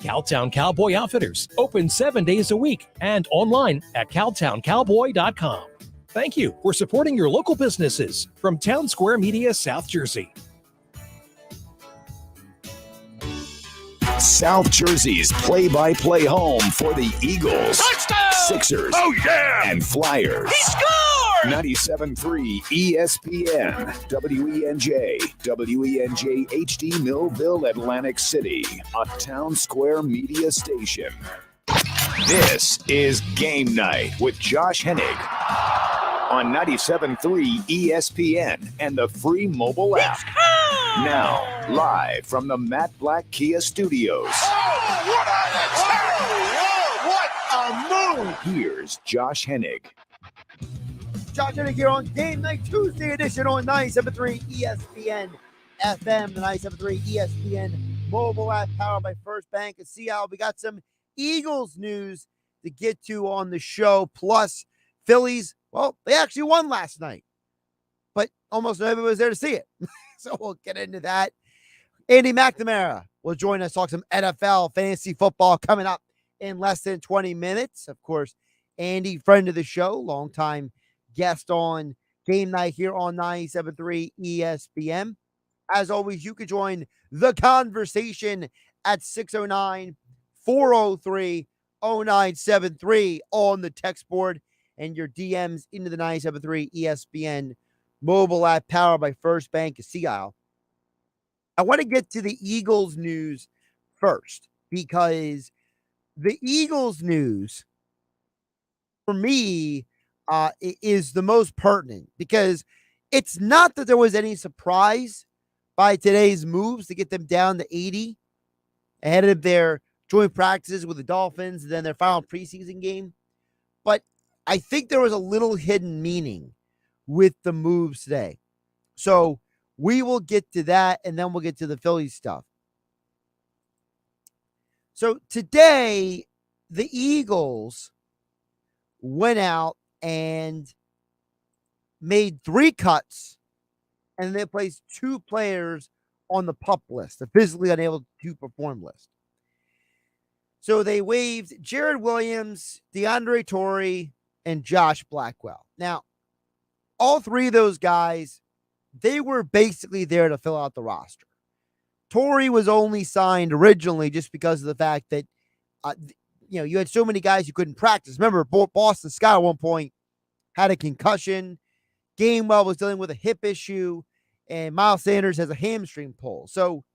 Cowtown Cowboy Outfitters, open 7 days a week and online at cowtowncowboy.com. Thank you for supporting your local businesses from Town Square Media, South Jersey. South Jersey's play-by-play home for the Eagles, Touchdown! Sixers, and Flyers. He scored! 97.3 ESPN, WENJ, WENJ HD Millville, Atlantic City, a Town Square media station. This is Game Night with Josh Hennig on 97.3 ESPN and the free mobile app. Now, live from the Matt Black Kia Studios. What a move! Here's Josh Hennig. Josh Hennig here on Game Night Tuesday edition on 97.3 ESPN FM, the 97.3 ESPN mobile app powered by First Bank of Seattle. We got some Eagles news to get to on the show, plus Phillies. Well, they actually won last night, but almost nobody was there to see it. So we'll get into that. Andy McNamara will join us, talk some NFL fantasy football coming up in less than 20 minutes. Of course, Andy, friend of the show, longtime guest on Game Night here on 97.3 ESPN. As always, you can join the conversation at 609-403-0973 on the text board and your DMs into the 97.3 ESPN mobile app powered by First Bank of Seattle. I want to get to the Eagles news first because the Eagles news for me is the most pertinent because it's not that there was any surprise by today's moves to get them down to 80 ahead of their joint practices with the Dolphins and then their final preseason game. But I think there was a little hidden meaning with the moves today. So we will get to that, and then we'll get to the Phillies stuff. So today, the Eagles went out and made 3 cuts, and they placed 2 players on the PUP list, the physically unable to perform list. So they waived Jared Williams, DeAndre Torrey, and Josh Blackwell. Now, all 3 of those guys, they were basically there to fill out the roster. Torrey was only signed originally just because of the fact that, you had so many guys you couldn't practice. Remember, Boston Scott at one point had a concussion. Gainwell was dealing with a hip issue, and Miles Sanders has a hamstring pull. So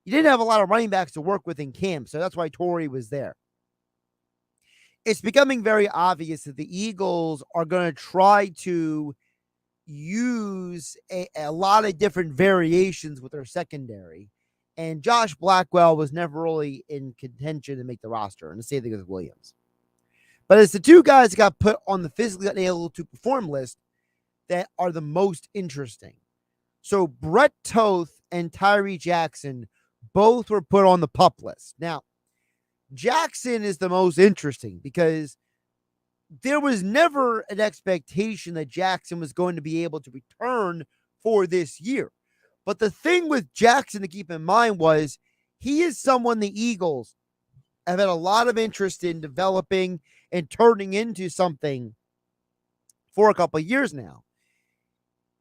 you didn't have a lot of running backs to work with in camp, so that's why Torrey was there. It's becoming very obvious that the Eagles are going to try to use a lot of different variations with their secondary. And Josh Blackwell was never really in contention to make the roster. And the same thing with Williams. But it's the 2 guys that got put on the physically unable to perform list that are the most interesting. So Brett Toth and Tyree Jackson both were put on the PUP list. Now, Jackson is the most interesting because there was never an expectation that Jackson was going to be able to return for this year. But the thing with Jackson to keep in mind was he is someone the Eagles have had a lot of interest in developing and turning into something for a couple of years now.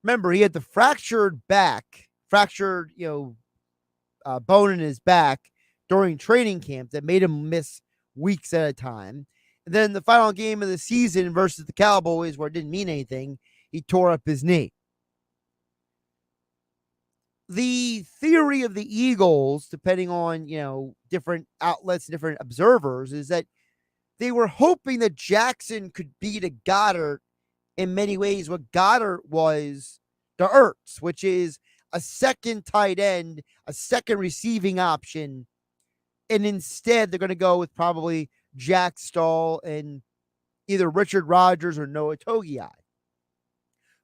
Remember, he had the fractured bone in his back during training camp that made him miss weeks at a time. And then the final game of the season versus the Cowboys, where it didn't mean anything, he tore up his knee. The theory of the Eagles, depending on, different outlets, different observers, is that they were hoping that Jackson could be to Goddard in many ways what Goddard was to Ertz, which is a second tight end, a second receiving option. And instead, they're going to go with probably Jack Stahl and either Richard Rodgers or Noah Togiai.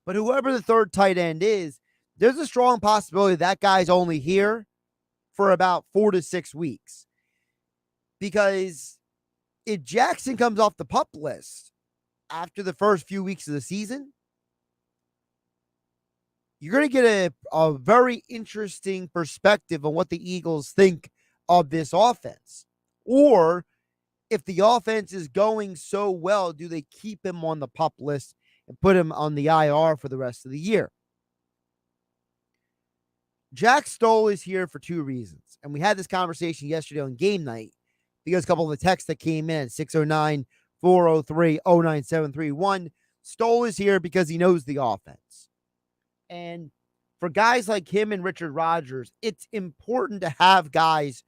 But whoever the third tight end is, there's a strong possibility that guy's only here for about 4 to 6 weeks. Because if Jackson comes off the PUP list after the first few weeks of the season, you're going to get a very interesting perspective on what the Eagles think of this offense? Or if the offense is going so well, do they keep him on the PUP list and put him on the IR for the rest of the year? Jack Stoll is here for two reasons. And we had this conversation yesterday on Game Night because a couple of the texts that came in at 609-403-09731. Stoll is here because he knows the offense. And for guys like him and Richard Rodgers, it's important to have guys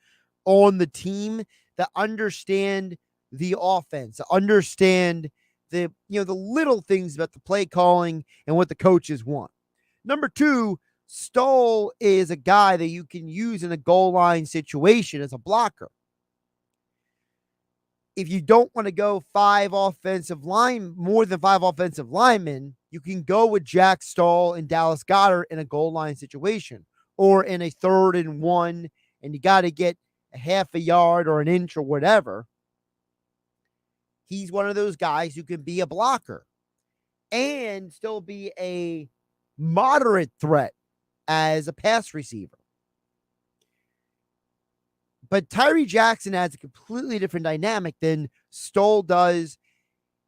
on the team that understand the offense, understand the little things about the play calling and what the coaches want. Number two, Stoll is a guy that you can use in a goal line situation as a blocker. If you don't want to go more than five offensive linemen, you can go with Jack Stoll and Dallas Goedert in a goal line situation or in a 3rd and 1, and you got to get a half a yard or an inch or whatever. He's one of those guys who can be a blocker and still be a moderate threat as a pass receiver. But Tyree Jackson has a completely different dynamic than Stoll does.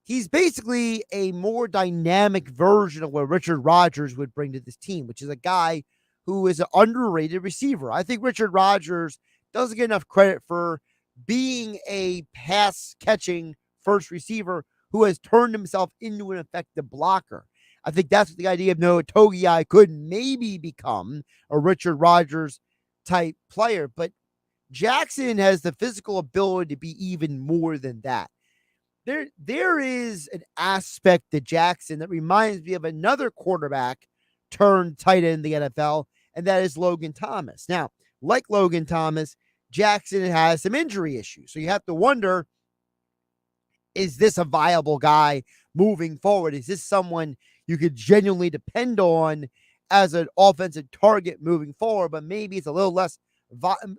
He's basically a more dynamic version of what Richard Rodgers would bring to this team, which is a guy who is an underrated receiver. I think Richard Rodgers doesn't get enough credit for being a pass-catching first receiver who has turned himself into an effective blocker. I think that's what the idea of Noah Togiai could maybe become, a Richard Rodgers type player. But Jackson has the physical ability to be even more than that. There is an aspect to Jackson that reminds me of another quarterback turned tight end in the NFL, and that is Logan Thomas. Now, like Logan Thomas, Jackson has some injury issues. So you have to wonder, is this a viable guy moving forward? Is this someone you could genuinely depend on as an offensive target moving forward? But maybe it's a little less,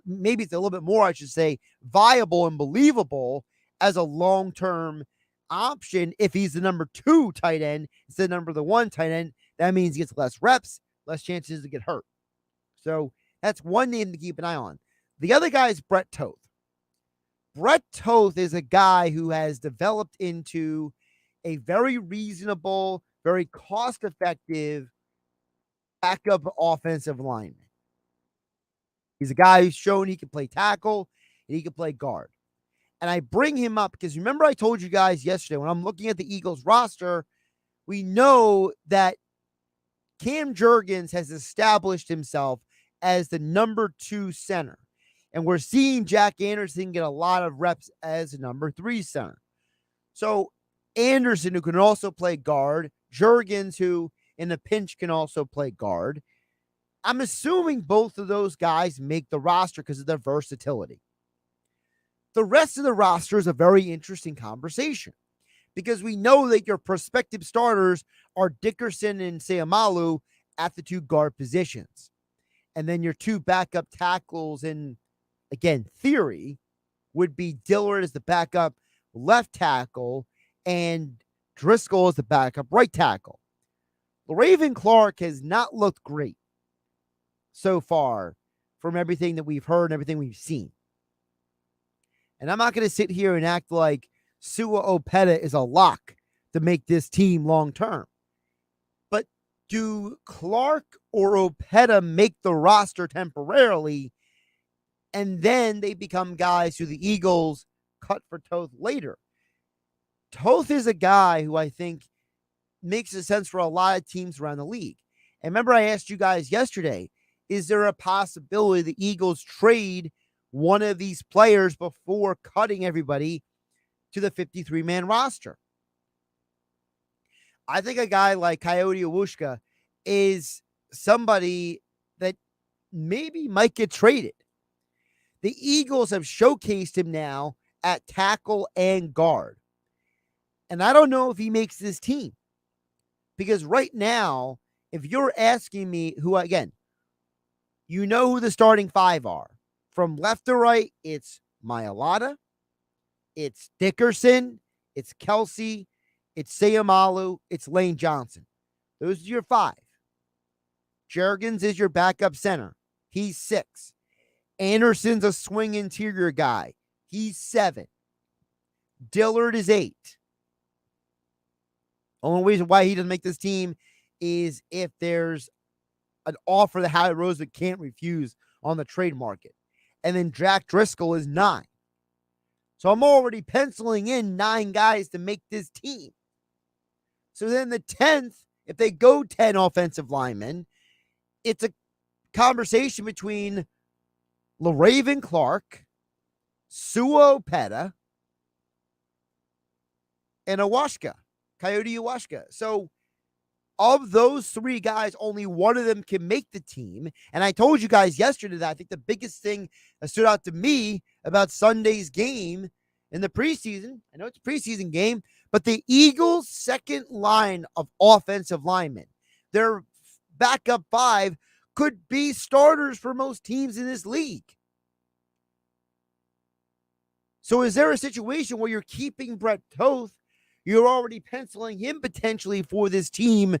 maybe it's a little bit more, I should say, viable and believable as a long-term option. If he's the number 2 tight end instead of number 1 tight end, that means he gets less reps, less chances to get hurt. So that's one name to keep an eye on. The other guy is Brett Toth. Brett Toth is a guy who has developed into a very reasonable, very cost-effective backup offensive lineman. He's a guy who's shown he can play tackle and he can play guard. And I bring him up because remember I told you guys yesterday when I'm looking at the Eagles roster, we know that Cam Jurgens has established himself as the number 2 center. And we're seeing Jack Anderson get a lot of reps as a number 3 center. So Anderson, who can also play guard, Jurgens, who in a pinch can also play guard. I'm assuming both of those guys make the roster because of their versatility. The rest of the roster is a very interesting conversation because we know that your prospective starters are Dickerson and Seumalo at the 2 guard positions. And then your 2 backup tackles in, again, theory, would be Dillard as the backup left tackle and Driscoll as the backup right tackle. Raven Clark has not looked great so far from everything that we've heard and everything we've seen. And I'm not going to sit here and act like Sua Opeta is a lock to make this team long term. But do Clark or Opeta make the roster temporarily and then they become guys who the Eagles cut for Toth later? Toth is a guy who I think makes a sense for a lot of teams around the league. And remember I asked you guys yesterday, is there a possibility the Eagles trade one of these players before cutting everybody to the 53-man roster? I think a guy like Coyote Awushka is somebody that maybe might get traded. The Eagles have showcased him now at tackle and guard. And I don't know if he makes this team. Because right now, if you're asking me who, again, you know who the starting 5 are. From left to right, it's Mailata, it's Dickerson, it's Kelsey, it's Seumalo, it's Lane Johnson. Those are your 5. Jurgens is your backup center. He's 6. Anderson's a swing interior guy. He's 7. Dillard is 8. Only reason why he doesn't make this team is if there's an offer that Howie Roseman can't refuse on the trade market. And then Jack Driscoll is 9. So I'm already penciling in 9 guys to make this team. So then the 10th, if they go 10 offensive linemen, it's a conversation between LaRaven Clark, Sua Opeta, and Coyote Iwashka. So of those 3 guys, only one of them can make the team. And I told you guys yesterday that I think the biggest thing that stood out to me about Sunday's game in the preseason, I know it's a preseason game, but the Eagles' second line of offensive linemen, their backup 5 could be starters for most teams in this league. So is there a situation where you're keeping Brett Toth? You're already penciling him potentially for this team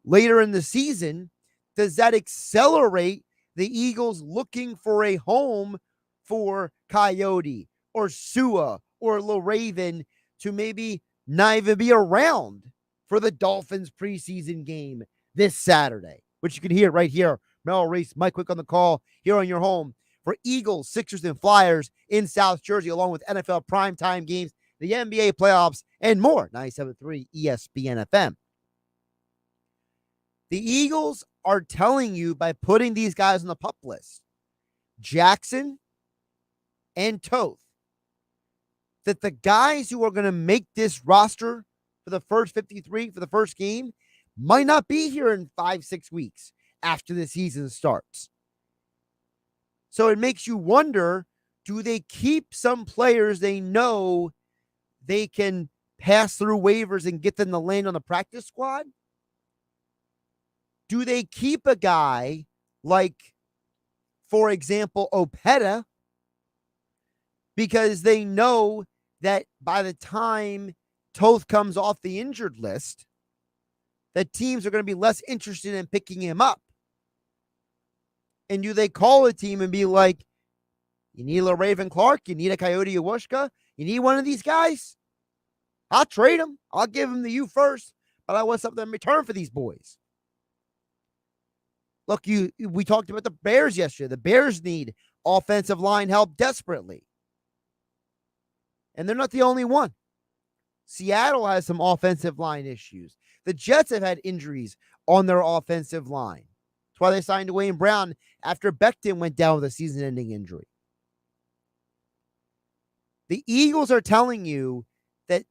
later in the season. Does that accelerate the Eagles looking for a home for Coyote or Sua or LaRaven to maybe not even be around for the Dolphins preseason game this Saturday, which you can hear right here. Mel Reese, Mike Quick on the call here on your home for Eagles, Sixers, and Flyers in South Jersey, along with NFL primetime games, the NBA playoffs, and more. 97.3 ESPN FM. The Eagles are telling you by putting these guys on the PUP list, Jackson and Toth, that the guys who are going to make this roster for the first 53 for the first game might not be here in 5-6 weeks after the season starts. So it makes you wonder, do they keep some players they know they can pass through waivers and get them to land on the practice squad? Do they keep a guy like, for example, Opeta, because they know that by the time Toth comes off the injured list, that teams are going to be less interested in picking him up? And do they call a team and be like, you need a Raven Clark, you need a Coyote Iwashka, you need one of these guys? I'll trade him. I'll give him to you first, but I want something in return for these boys. Look, we talked about the Bears yesterday. The Bears need offensive line help desperately. And they're not the only one. Seattle has some offensive line issues. The Jets have had injuries on their offensive line. That's why they signed Wayne Brown after Becton went down with a season-ending injury. The Eagles are telling you that,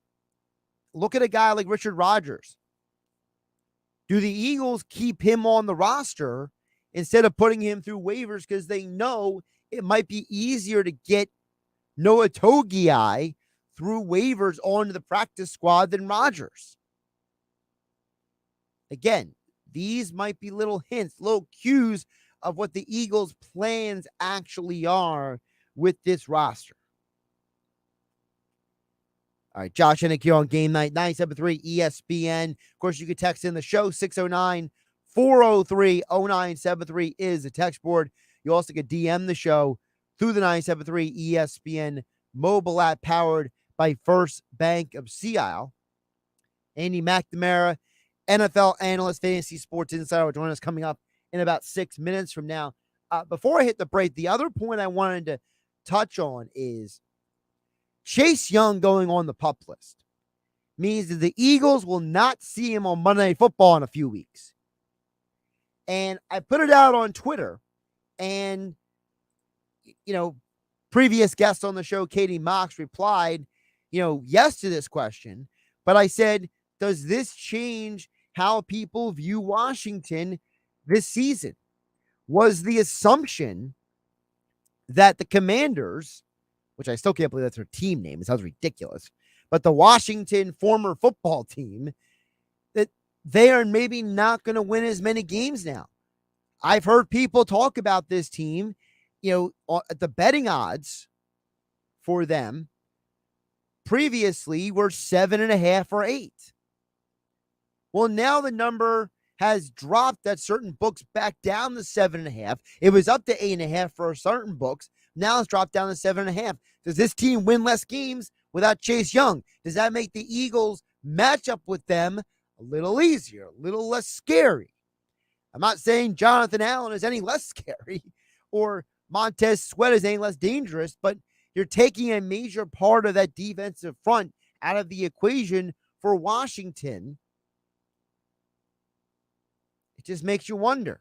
look at a guy like Richard Rodgers. Do the Eagles keep him on the roster instead of putting him through waivers because they know it might be easier to get Noah Togiai through waivers onto the practice squad than Rodgers? Again, these might be little hints, little cues of what the Eagles' plans actually are with this roster. All right, Josh Hennig here on Game Night, 97.3 ESPN. Of course, you can text in the show, 609-403-0973 is the text board. You also can DM the show through the 97.3 ESPN mobile app powered by First Bank of Sea Isle. Andy McNamara, NFL analyst, fantasy sports insider, will join us coming up in about 6 minutes from now. Before I hit the break, the other point I wanted to touch on is Chase Young going on the PUP list means that the Eagles will not see him on Monday Night Football in a few weeks. And I put it out on Twitter, and, previous guest on the show, Katie Mox, replied, yes to this question. But I said, does this change how people view Washington this season? Was the assumption that the Commanders, which I still can't believe that's their team name, it sounds ridiculous, but the Washington former football team, that they are maybe not going to win as many games now? I've heard people talk about this team, the betting odds for them previously were 7.5 or 8. Well, now the number has dropped at certain books back down to 7.5. It was up to 8.5 for certain books. Now it's dropped down to 7.5. Does this team win less games without Chase Young? Does that make the Eagles match up with them a little easier, a little less scary? I'm not saying Jonathan Allen is any less scary or Montez Sweat is any less dangerous, but you're taking a major part of that defensive front out of the equation for Washington. It just makes you wonder.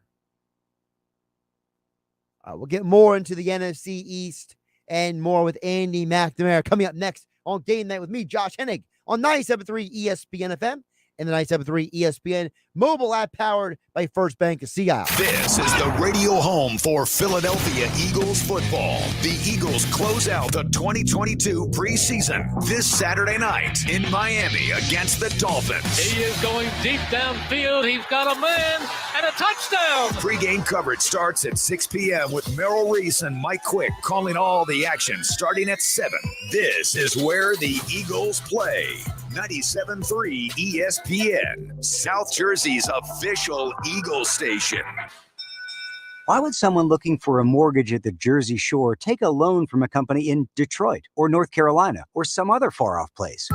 We'll get more into the NFC East and more with Andy McNamara coming up next on Game Night with me, Josh Hennig, on 97.3 ESPN FM and the 97.3 ESPN mobile app powered by First Bank of Sea Isle. This is the radio home for Philadelphia Eagles football. The Eagles close out the 2022 preseason this Saturday night in Miami against the Dolphins. He is going deep downfield. He's got a man and a touchdown. Pre-game coverage starts at 6 p.m. with Merrill Reese and Mike Quick calling all the action starting at 7. This is where the Eagles play. 97.3 ESPN, South Jersey's official Eagles station. Why would someone looking for a mortgage at the Jersey Shore take a loan from a company in Detroit or North Carolina or some other far-off place?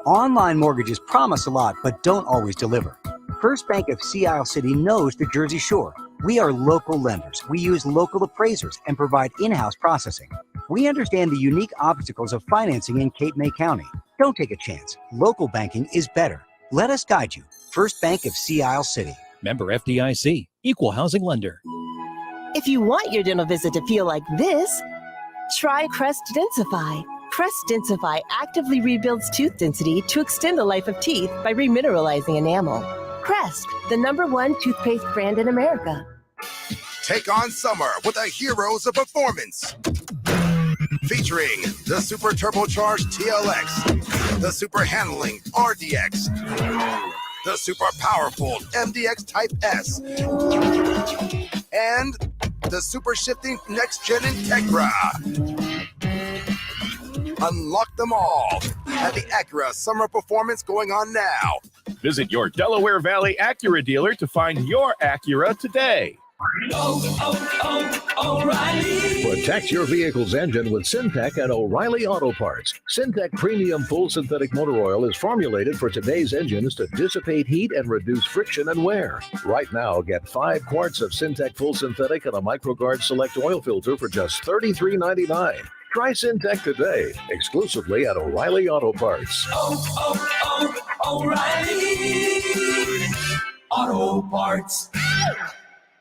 Online mortgages promise a lot but don't always deliver. First Bank of Sea Isle City knows the Jersey Shore. We are local lenders. We use local appraisers and provide in-house processing. We understand the unique obstacles of financing in Cape May County. Don't take a chance. Local banking is better. Let us guide you. First Bank of Sea Isle City. Member FDIC, Equal Housing Lender. If you want your dental visit to feel like this, try Crest Densify. Crest Densify actively rebuilds tooth density to extend the life of teeth by remineralizing enamel. Crest, the #1 toothpaste brand in America. Take on summer with the heroes of performance. Featuring the super turbocharged TLX, the super handling RDX, the super powerful MDX Type S, and the super shifting next gen Integra. Unlock them all at the Acura Summer Performance going on now. Visit your Delaware Valley Acura dealer to find your Acura today. O'Reilly. Protect your vehicle's engine with Syntec at O'Reilly Auto Parts. Syntec Premium Full Synthetic Motor Oil is formulated for today's engines to dissipate heat and reduce friction and wear. Right now, get 5 quarts of Syntec Full Synthetic and a MicroGuard Select Oil Filter for just $33.99. Try Syntec today, exclusively at O'Reilly Auto Parts. O'Reilly Auto Parts.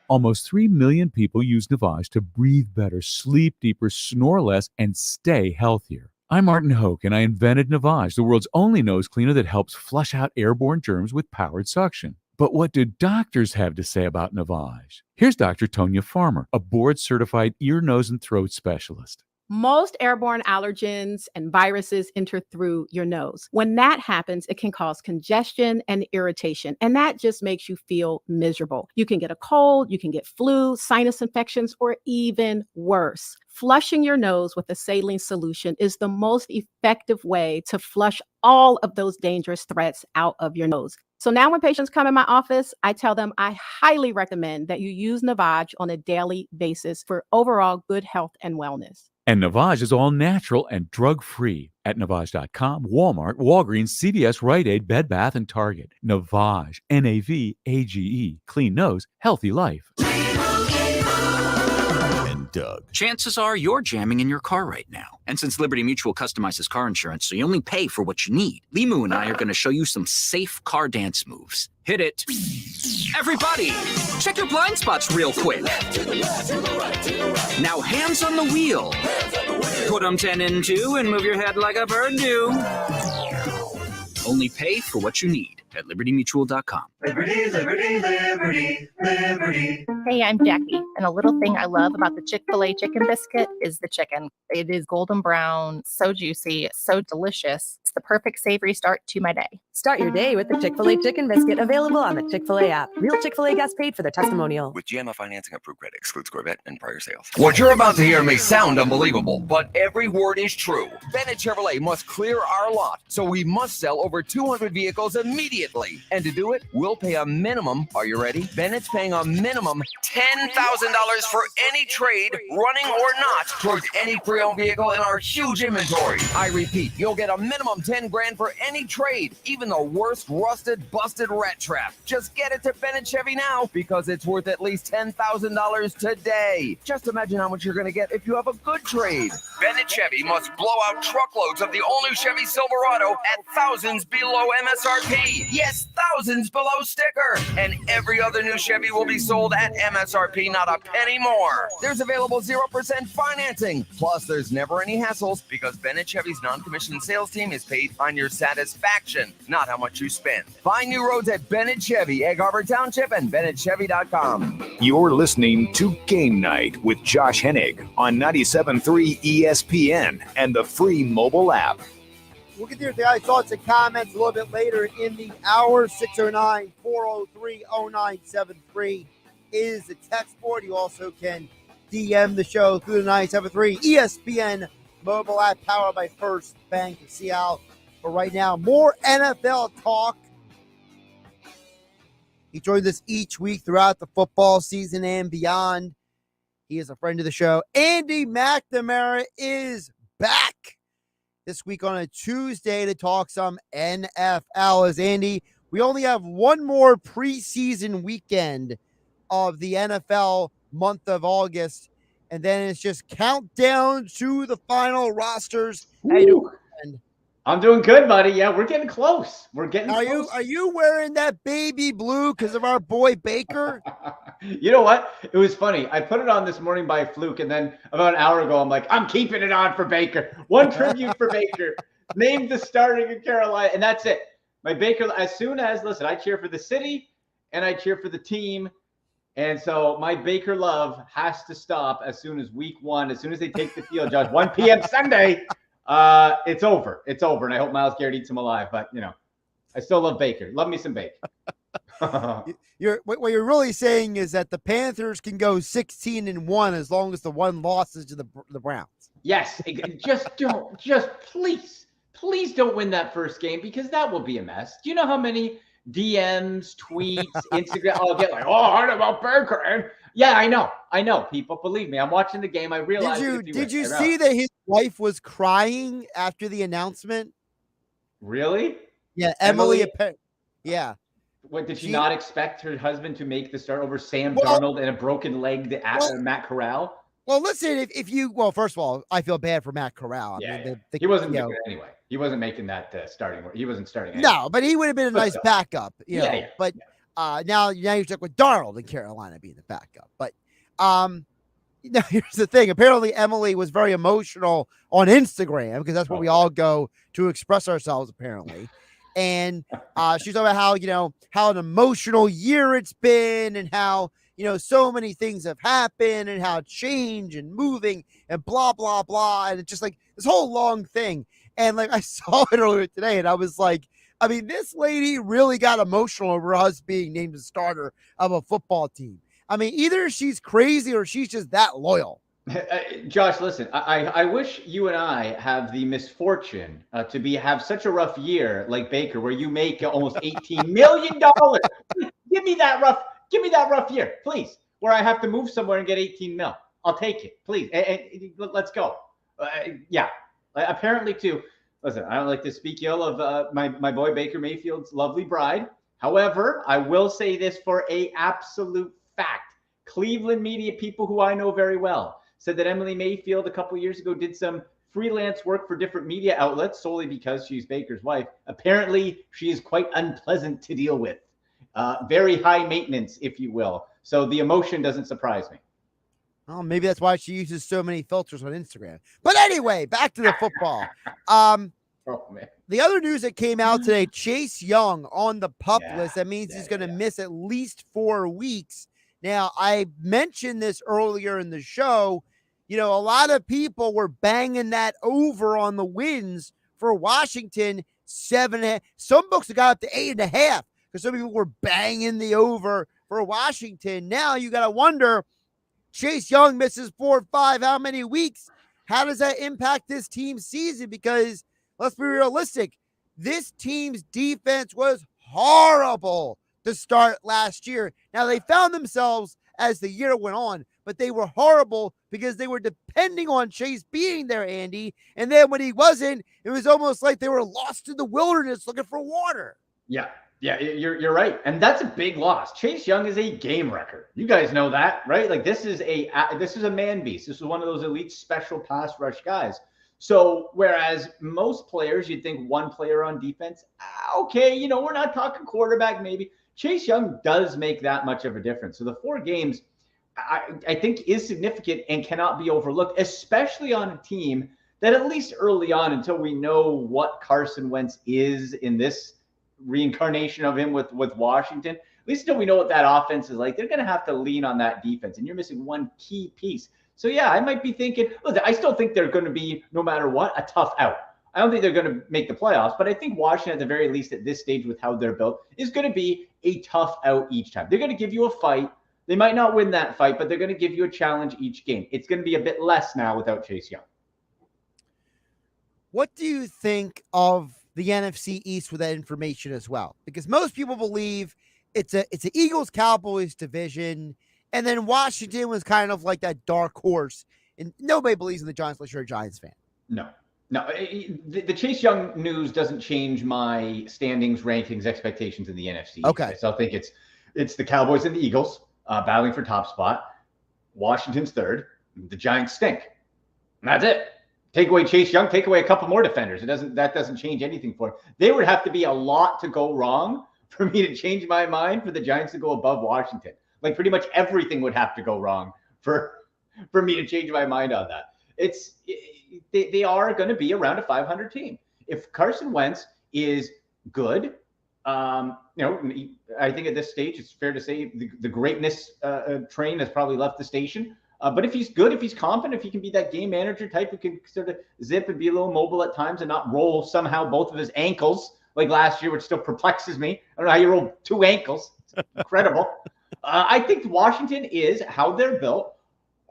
Almost 3 million people use Navage to breathe better, sleep deeper, snore less, and stay healthier. I'm Martin Hoke, and I invented Navage, the world's only nose cleaner that helps flush out airborne germs with powered suction. But what do doctors have to say about Navage? Here's Dr. Tonya Farmer, a board-certified ear, nose, and throat specialist. Most airborne allergens and viruses enter through your nose. When that happens, it can cause congestion and irritation, and that just makes you feel miserable. You can get a cold, you can get flu, sinus infections, or even worse. Flushing your nose with a saline solution is the most effective way to flush all of those dangerous threats out of your nose. So now when patients come in my office, I tell them I highly recommend that you use Navage on a daily basis for overall good health and wellness. And Navage is all natural and drug-free at Navage.com, Walmart, Walgreens, CVS, Rite Aid, Bed Bath, and Target. Navage, N-A-V-A-G-E, clean nose, healthy life. And Doug. Chances are you're jamming in your car right now. And since Liberty Mutual customizes car insurance so you only pay for what you need, Limu and I are going to show you some safe car dance moves. Hit it. Everybody, check your blind spots real quick. Now hands on the wheel. Put them 10 in 2 and move your head like a bird do. Only pay for what you need at libertymutual.com. Liberty, liberty, liberty, liberty. Hey, I'm Jackie, and a little thing I love about the Chick-fil-A chicken biscuit is the chicken. It is golden brown, so juicy, so delicious. It's the perfect savory start to my day. Start your day with the Chick-fil-A chicken biscuit, available on the Chick-fil-A app. Real Chick-fil-A guests paid for their testimonial. With GMO financing approved credit, excludes Corvette and prior sales. What you're about to hear may sound unbelievable, but every word is true. Bennett Chevrolet must clear our lot, so we must sell over 200 vehicles immediately. immediately. And to do it, we'll pay a minimum, are you ready? Bennett's paying a minimum $10,000 for any trade, running or not, towards any pre-owned vehicle in our huge inventory. I repeat, you'll get a minimum 10 grand for any trade, even the worst rusted, busted rat trap. Just get it to Bennett Chevy now, because it's worth at least $10,000 today. Just imagine how much you're going to get if you have a good trade. Bennett Chevy must blow out truckloads of the all-new Chevy Silverado at thousands below MSRP. Yes, thousands below sticker. And every other new Chevy will be sold at MSRP, not a penny more. There's available 0% financing. Plus, there's never any hassles, because Bennett Chevy's non-commissioned sales team is paid on your satisfaction, not how much you spend. Find new roads at Bennett Chevy, Egg Harbor Township, and BennettChevy.com. You're listening to Game Night with Josh Hennig on 97.3 ESPN and the free mobile app. We'll get to your guys' thoughts and comments a little bit later in the hour. 609-403-0973 is the text board. You also can DM the show through the 973 ESPN mobile app powered by First Bank of Seattle. But right now, more NFL talk. He joins us each week throughout the football season and beyond. He is a friend of the show. Andy McNamara is back this week on a Tuesday to talk some NFL. As Andy, we only have one more preseason weekend of the NFL month of August, and then it's just countdown to the final rosters. How you doing? I'm doing good, buddy. Yeah, we're getting close. We're getting close. Are you wearing that baby blue because of our boy Baker? You know what? It was funny. I put it on this morning by fluke, and then about an hour ago, I'm like, I'm keeping it on for Baker. One tribute for Baker. Named the starting in Carolina, and that's it. My Baker, listen, I cheer for the city, and I cheer for the team. And so my Baker love has to stop as soon as week one, as soon as they take the field, Josh. 1 p.m. Sunday. It's over. It's over. And I hope Myles Garrett eats him alive. But, I still love Baker. Love me some Baker. What you're really saying is that the Panthers can go 16-1 as long as the one losses to the Browns. Yes. Please don't win that first game, because that will be a mess. Do you know how many DMs, tweets, Instagram, I'll get like, I heard about Baker. And yeah, I know, people. Believe me, I'm watching the game. I realize. Did you see that his wife was crying after the announcement? Really? Yeah, Emily. Yeah. What, did she not expect her husband to make the start over Sam Darnold and a broken-legged Matt Corral? Well, listen, first of all, I feel bad for Matt Corral. He wasn't making it anyway. He wasn't making that starting. He wasn't starting. Anyway. No, but he would have been a nice backup. But now you're stuck with Darnold in Carolina being the backup. But here's the thing. Apparently, Emily was very emotional on Instagram, because that's where we all go to express ourselves, apparently. And she's talking about how an emotional year it's been, and how so many things have happened, and how change and moving and blah, blah, blah. And it's just like this whole long thing. And like I saw it earlier today, and I was like, I mean, this lady really got emotional over us being named the starter of a football team. I mean, either she's crazy or she's just that loyal. Josh, listen, I wish you and I have the misfortune to have such a rough year like Baker, where you make almost $18 million. Give me that rough year, please, where I have to move somewhere and get 18 mil. I'll take it, please. And let's go. Apparently, too. Listen, I don't like to speak ill of my boy Baker Mayfield's lovely bride. However, I will say this for a absolute fact. Cleveland media people who I know very well said that Emily Mayfield a couple years ago did some freelance work for different media outlets solely because she's Baker's wife. Apparently, she is quite unpleasant to deal with. Very high maintenance, if you will. So the emotion doesn't surprise me. Oh, maybe that's why she uses so many filters on Instagram. But anyway, back to the football. Man. The other news that came out today, Chase Young on the PUP list. That means he's going to miss at least 4 weeks. Now, I mentioned this earlier in the show. A lot of people were banging that over on the wins for Washington. 7.5. Some books have got up to 8.5 because some people were banging the over for Washington. Now you got to wonder, Chase Young misses 4 or 5. How many weeks? How does that impact this team's season? Because let's be realistic. This team's defense was horrible to start last year. Now, they found themselves as the year went on, but they were horrible because they were depending on Chase being there, Andy. And then when he wasn't, it was almost like they were lost in the wilderness looking for water. Yeah, you're right. And that's a big loss. Chase Young is a game wrecker. You guys know that, right? Like this is a man beast. This is one of those elite special pass rush guys. So whereas most players, you'd think one player on defense, okay, we're not talking quarterback maybe. Chase Young does make that much of a difference. So the 4 games, I think, is significant and cannot be overlooked, especially on a team that at least early on, until we know what Carson Wentz is in this reincarnation of him with Washington, at least until we know what that offense is like, they're going to have to lean on that defense. And you're missing one key piece. So, yeah, I might be thinking, look, I still think they're going to be, no matter what, a tough out. I don't think they're going to make the playoffs, but I think Washington, at the very least at this stage with how they're built, is going to be a tough out each time. They're going to give you a fight. They might not win that fight, but they're going to give you a challenge each game. It's going to be a bit less now without Chase Young. What do you think of the NFC East with that information as well? Because most people believe it's an Eagles-Cowboys division, and then Washington was kind of like that dark horse, and nobody believes in the Giants unless you're a Giants fan. No. The Chase Young news doesn't change my standings, rankings, expectations in the NFC. Okay. I still think it's the Cowboys and the Eagles battling for top spot. Washington's third. The Giants stink. And that's it. Take away Chase Young, take away a couple more defenders. That doesn't change anything for them. There would have to be a lot to go wrong for me to change my mind for the Giants to go above Washington. Like pretty much everything would have to go wrong for me to change my mind on that. They are going to be around a 500 team. If Carson Wentz is good, I think at this stage it's fair to say the greatness train has probably left the station. But if he's good, if he's confident, if he can be that game manager type who can sort of zip and be a little mobile at times and not roll somehow both of his ankles like last year, which still perplexes me. I don't know how you roll 2 ankles. It's incredible. I think Washington is how they're built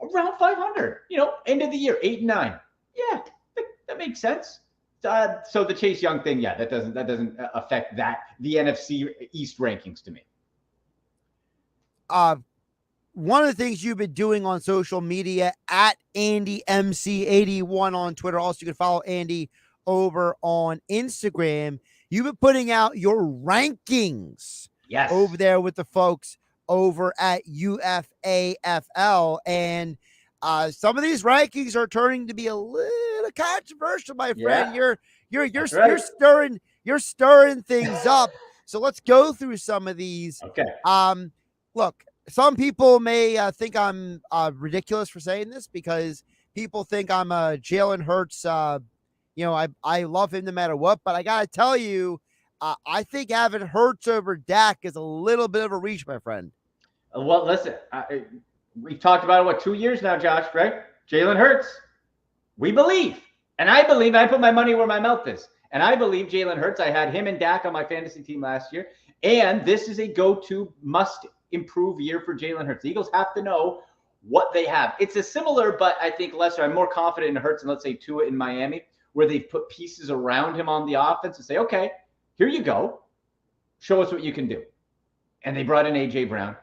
around 500. End of the year, 8-9. Yeah, that makes sense. So the Chase Young thing, yeah, that doesn't affect the NFC East rankings to me. One of the things you've been doing on social media at AndyMC81 on Twitter. Also, you can follow Andy over on Instagram. You've been putting out your rankings over there with the folks over at UFAFL. And some of these rankings are turning to be a little controversial, my friend. Yeah. You're stirring things up. So let's go through some of these. Okay. Look, some people may think I'm ridiculous for saying this because people think I'm a Jalen Hurts. I love him no matter what, but I got to tell you, I think having Hurts over Dak is a little bit of a reach, my friend. Well, listen, we've talked about it, 2 years now, Josh, right? Jalen Hurts. We believe. And I believe, I put my money where my mouth is. And I believe Jalen Hurts. I had him and Dak on my fantasy team last year. And this is a go-to must-improve year for Jalen Hurts. The Eagles have to know what they have. It's a similar, but I think lesser. I'm more confident in Hurts and let's say Tua in Miami, where they've put pieces around him on the offense and say, okay, here you go. Show us what you can do. And they brought in A.J. Brown.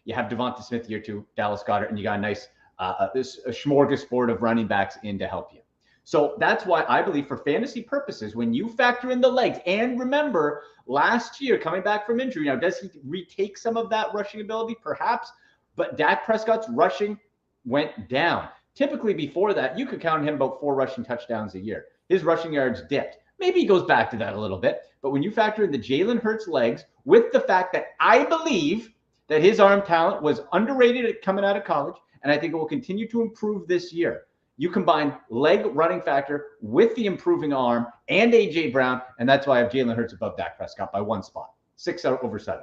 You have Devonta Smith year 2, Dallas Goedert, and you got a nice a smorgasbord of running backs in to help you. So that's why I believe for fantasy purposes, when you factor in the legs, and remember last year coming back from injury, now does he retake some of that rushing ability? Perhaps, but Dak Prescott's rushing went down. Typically before that, you could count him about 4 rushing touchdowns a year. His rushing yards dipped. Maybe he goes back to that a little bit, but when you factor in the Jalen Hurts legs with the fact that I believe that his arm talent was underrated coming out of college, and I think it will continue to improve this year. You combine leg running factor with the improving arm and A.J. Brown, and that's why I have Jalen Hurts above Dak Prescott by 1 spot, 6 over 7.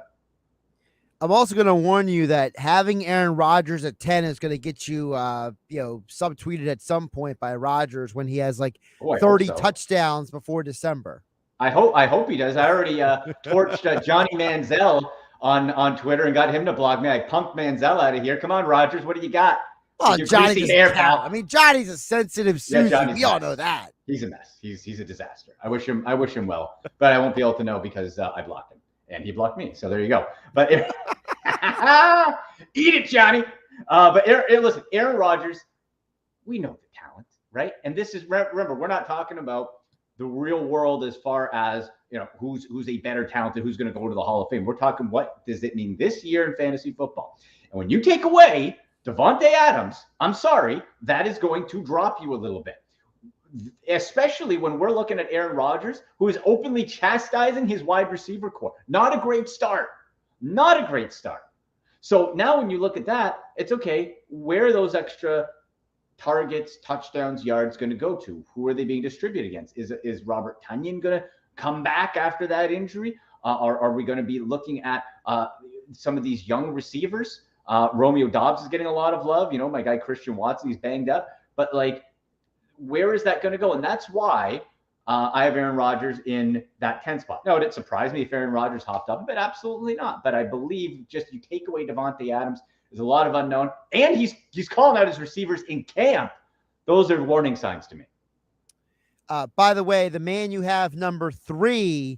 I'm also going to warn you that having Aaron Rodgers at 10 is going to get you, subtweeted at some point by Rodgers when he has 30 touchdowns before December. I hope he does. I already torched Johnny Manziel on Twitter and got him to block me. I pumped Manziel out of here. Come on, Rodgers, what do you got? Oh, Johnny's Johnny's a sensitive Susie. Yeah, we all know that. He's a mess. He's a disaster. I wish him well, but I won't be able to know because I blocked him. and he blocked me. So there you go. But eat it, Johnny. But listen, Aaron Rodgers, we know the talent, right? And this is, remember, we're not talking about the real world as far as, who's a better talented, who's going to go to the Hall of Fame. We're talking, what does it mean this year in fantasy football? And when you take away Davante Adams, I'm sorry, that is going to drop you a little bit. Especially when we're looking at Aaron Rodgers, who is openly chastising his wide receiver core. Not a great start. Not a great start. So now when you look at that, it's okay. Where are those extra targets, touchdowns, yards going to go to? Who are they being distributed against? Is Robert Tonyan going to come back after that injury? Are we going to be looking at some of these young receivers? Romeo Doubs is getting a lot of love. My guy Christian Watson, he's banged up. But, where is that going to go? And that's why I have Aaron Rodgers in that 10 spot. No, it surprised me if Aaron Rodgers hopped up, but absolutely not. But I believe just you take away Davante Adams, there's a lot of unknown. And he's calling out his receivers in camp. Those are warning signs to me. By the way, the man you have number 3,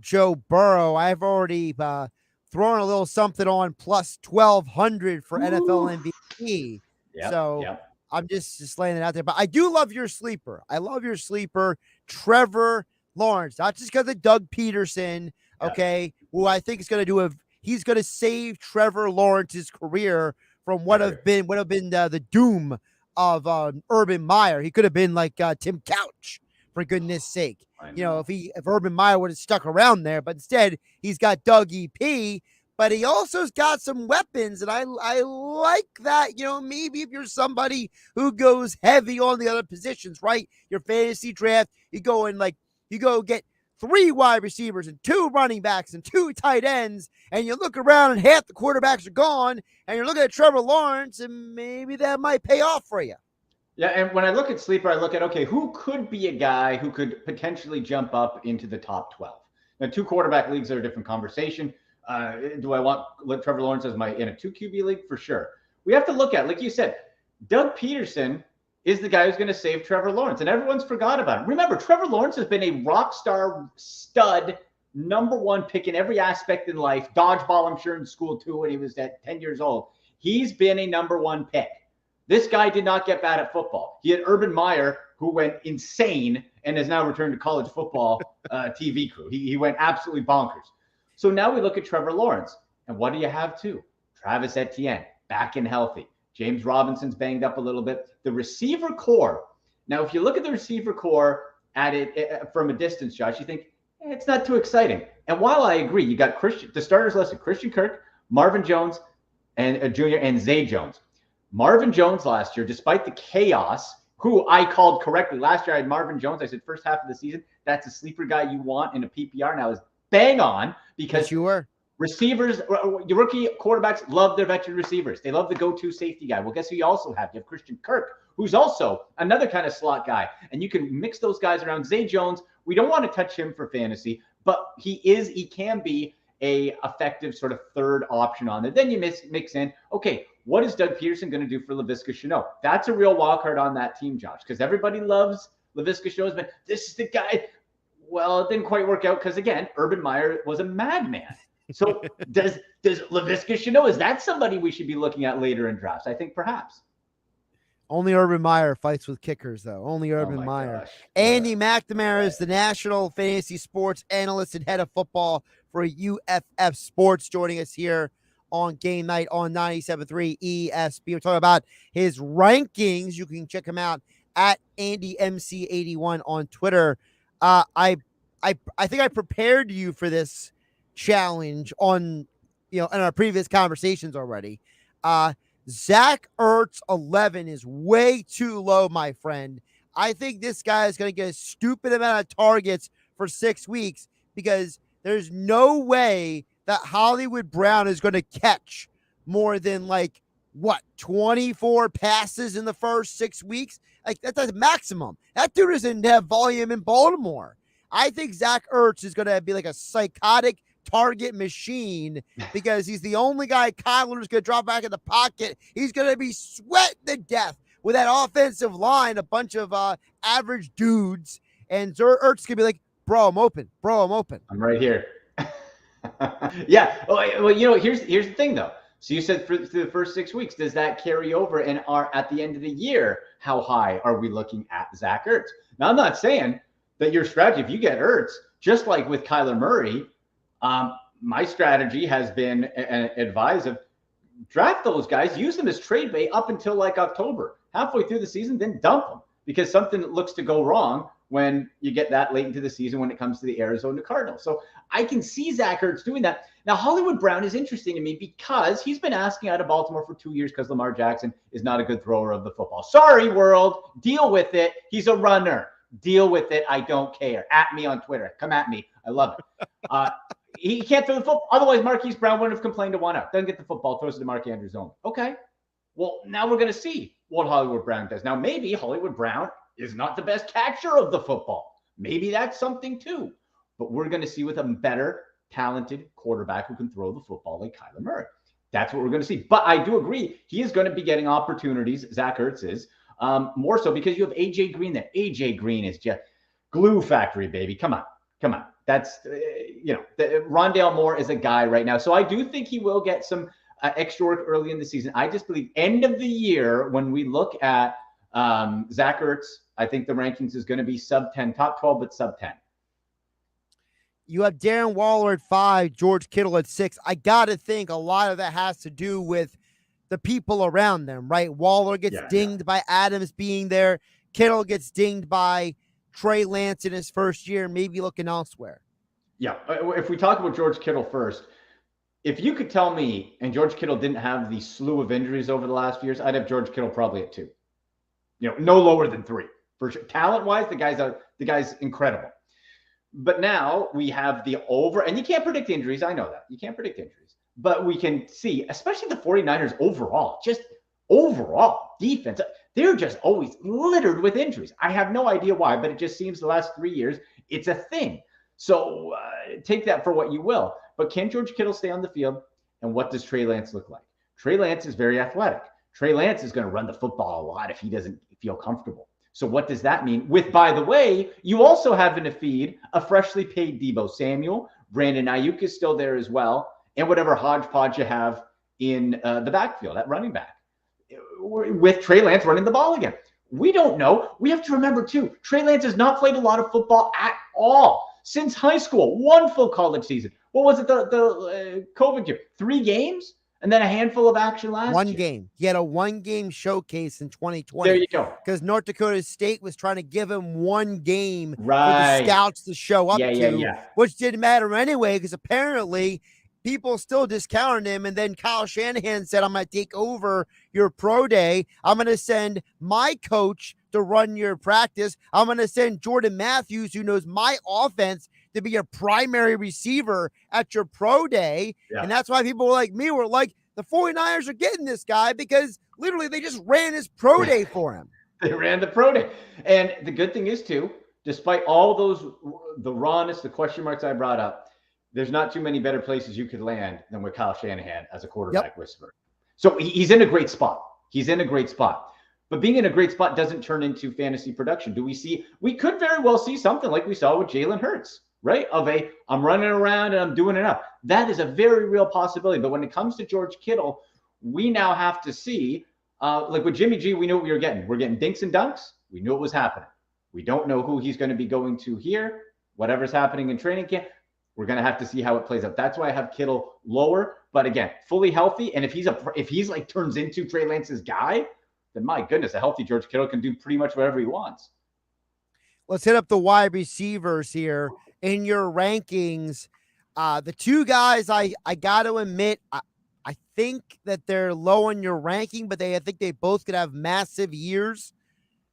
Joe Burrow, I've already thrown a little something on plus 1,200 for NFL MVP. Yep. I'm just laying it out there. But I do love your sleeper. I love your sleeper, Trevor Lawrence. Not just because of Doug Peterson, okay, who I think is going to do he's going to save Trevor Lawrence's career from what have been the doom of Urban Meyer. He could have been like Tim Couch, for goodness sake. If Urban Meyer would have stuck around there, but instead he's got Doug EP. But he also's got some weapons, and I like that. Maybe if you're somebody who goes heavy on the other positions, right? Your fantasy draft, you go get 3 wide receivers and 2 running backs and 2 tight ends, and you look around and half the quarterbacks are gone, and you're looking at Trevor Lawrence, and maybe that might pay off for you. Yeah, and when I look at sleeper, I look at, okay, who could be a guy who could potentially jump up into the top 12? Now, 2 quarterback leagues are a different conversation. Do I want Trevor Lawrence in a 2 QB league? For sure. We have to look at, like you said, Doug Peterson is the guy who's going to save Trevor Lawrence, and everyone's forgot about him. Remember, Trevor Lawrence has been a rock star stud, number 1 pick in every aspect in life. Dodgeball, I'm sure, in school too, when he was at 10 years old. He's been a number 1 pick. This guy did not get bad at football. He had Urban Meyer, who went insane and has now returned to college football TV crew. He went absolutely bonkers. So now we look at Trevor Lawrence, and what do you have too? Travis Etienne, back and healthy. James Robinson's banged up a little bit. The receiver core. Now, if you look at the receiver core at it from a distance, Josh, you think it's not too exciting. And while I agree, you got the starters listed: Christian Kirk, Marvin Jones, and Jr. and Zay Jones. Marvin Jones last year, despite the chaos, who I called correctly last year, I had Marvin Jones. I said first half of the season, that's a sleeper guy you want in a PPR. Now is bang on, because you were receivers, your rookie quarterbacks love their veteran receivers. They love the go-to safety guy. Well, guess who you also have? You have Christian Kirk, who's also another kind of slot guy. And you can mix those guys around. Zay Jones, we don't want to touch him for fantasy, but he can be a effective sort of third option on there. Then you mix in, okay, what is Doug Peterson going to do for Laviska Shenault? That's a real wild card on that team, Josh, because everybody loves Laviska Shenault, but this is the guy. Well, it didn't quite work out because, again, Urban Meyer was a madman. So does Laviska Shenault, is that somebody we should be looking at later in drafts? I think perhaps. Only Urban Meyer fights with kickers, though. Only Urban Meyer. Gosh. Andy McNamara is the national fantasy sports analyst and head of football for UFF Sports, joining us here on Game Night on 97.3 ESP. We're talking about his rankings. You can check him out at AndyMC81 on Twitter. I think I prepared you for this challenge in our previous conversations already. Zach Ertz 11 is way too low, my friend. I think this guy is going to get a stupid amount of targets for 6 weeks because there's no way that Hollywood Brown is going to catch more than 24 passes in the first 6 weeks. That's a maximum. That dude doesn't have volume in Baltimore. I think Zach Ertz is going to be like a psychotic target machine because he's the only guy Kyler's going to drop back in the pocket. He's going to be sweating to death with that offensive line, a bunch of average dudes. And Ertz going to be like, bro, I'm open. Bro, I'm open. I'm right here. Yeah. Well, you know, here's the thing though. So you said through the first 6 weeks, does that carry over? And are at the end of the year, how high are we looking at Zach Ertz? Now, I'm not saying that your strategy, if you get Ertz, just like with Kyler Murray, my strategy has been advised of draft those guys, use them as trade bait up until like October, halfway through the season, then dump them because something looks to go wrong when you get that late into the season when it comes to the Arizona Cardinals. So I can see Zach Ertz doing that. Now, Hollywood Brown is interesting to me because he's been asking out of Baltimore for 2 years because Lamar Jackson is not a good thrower of the football. Sorry, world. Deal with it. He's a runner. Deal with it. I don't care. At me on Twitter. Come at me. I love it. He can't throw the football. Otherwise, Marquise Brown wouldn't have complained to one out. Doesn't get the football, throws it to Mark Andrews only. Okay. Well, now we're going to see what Hollywood Brown does. Now, maybe Hollywood Brown is not the best catcher of the football. Maybe that's something too. But we're going to see with a better, talented quarterback who can throw the football like Kyler Murray. That's what we're going to see. But I do agree, he is going to be getting opportunities, Zach Ertz is, more so because you have A.J. Green there. A.J. Green is just glue factory, baby. Come on. That's, Rondale Moore is a guy right now. So I do think he will get some extra work early in the season. I just believe end of the year, when we look at Zach Ertz, I think the rankings is going to be sub 10, top 12, but sub 10. You have Darren Waller at 5, George Kittle at 6. I got to think a lot of that has to do with the people around them, right? Waller gets dinged by Adams being there. Kittle gets dinged by Trey Lance in his first year, maybe looking elsewhere. Yeah. If we talk about George Kittle first, if you could tell me, and George Kittle didn't have the slew of injuries over the last few years, I'd have George Kittle probably at 2. No lower than 3. For sure. Talent-wise, the guy's incredible. But now we have the over, and you can't predict injuries. I know that. You can't predict injuries. But we can see, especially the 49ers overall defense, they're just always littered with injuries. I have no idea why, but it just seems the last 3 years, it's a thing. So take that for what you will. But can George Kittle stay on the field? And what does Trey Lance look like? Trey Lance is very athletic. Trey Lance is going to run the football a lot if he doesn't feel comfortable. So what does that mean? With, by the way, you also have in a feed a freshly paid Deebo Samuel. Brandon Ayuk is still there as well. And whatever hodgepodge you have in the backfield, at running back. With Trey Lance running the ball again. We don't know. We have to remember, too, Trey Lance has not played a lot of football at all since high school. 1 full college season. What was it, the COVID year? 3 games? And then a handful of action last year. 1 game. He had a 1-game showcase in 2020. There you go. Because North Dakota State was trying to give him 1 game for the scouts to show up which didn't matter anyway, because apparently people still discounted him. And then Kyle Shanahan said, I'm going to take over your pro day. I'm going to send my coach to run your practice. I'm going to send Jordan Matthews, who knows my offense, to be your primary receiver at your pro day. Yeah. And that's why people like me were like, the 49ers are getting this guy because literally they just ran his pro day for him. They ran the pro day. And the good thing is, too, despite all those, the rawness, the question marks I brought up, there's not too many better places you could land than with Kyle Shanahan as a quarterback whisperer. So he's in a great spot. But being in a great spot doesn't turn into fantasy production. We could very well see something like we saw with Jalen Hurts, right? I'm running around and I'm doing enough. That is a very real possibility. But when it comes to George Kittle, we now have to see, like with Jimmy G, we knew what we were getting. We're getting dinks and dunks. We knew it was happening. We don't know who he's going to be going to here. Whatever's happening in training camp, we're going to have to see how it plays out. That's why I have Kittle lower. But again, fully healthy. And if he's like turns into Trey Lance's guy, then my goodness, a healthy George Kittle can do pretty much whatever he wants. Let's hit up the wide receivers here. In your rankings, the 2 guys I got to admit, I think that they're low in your ranking, but I think they both could have massive years.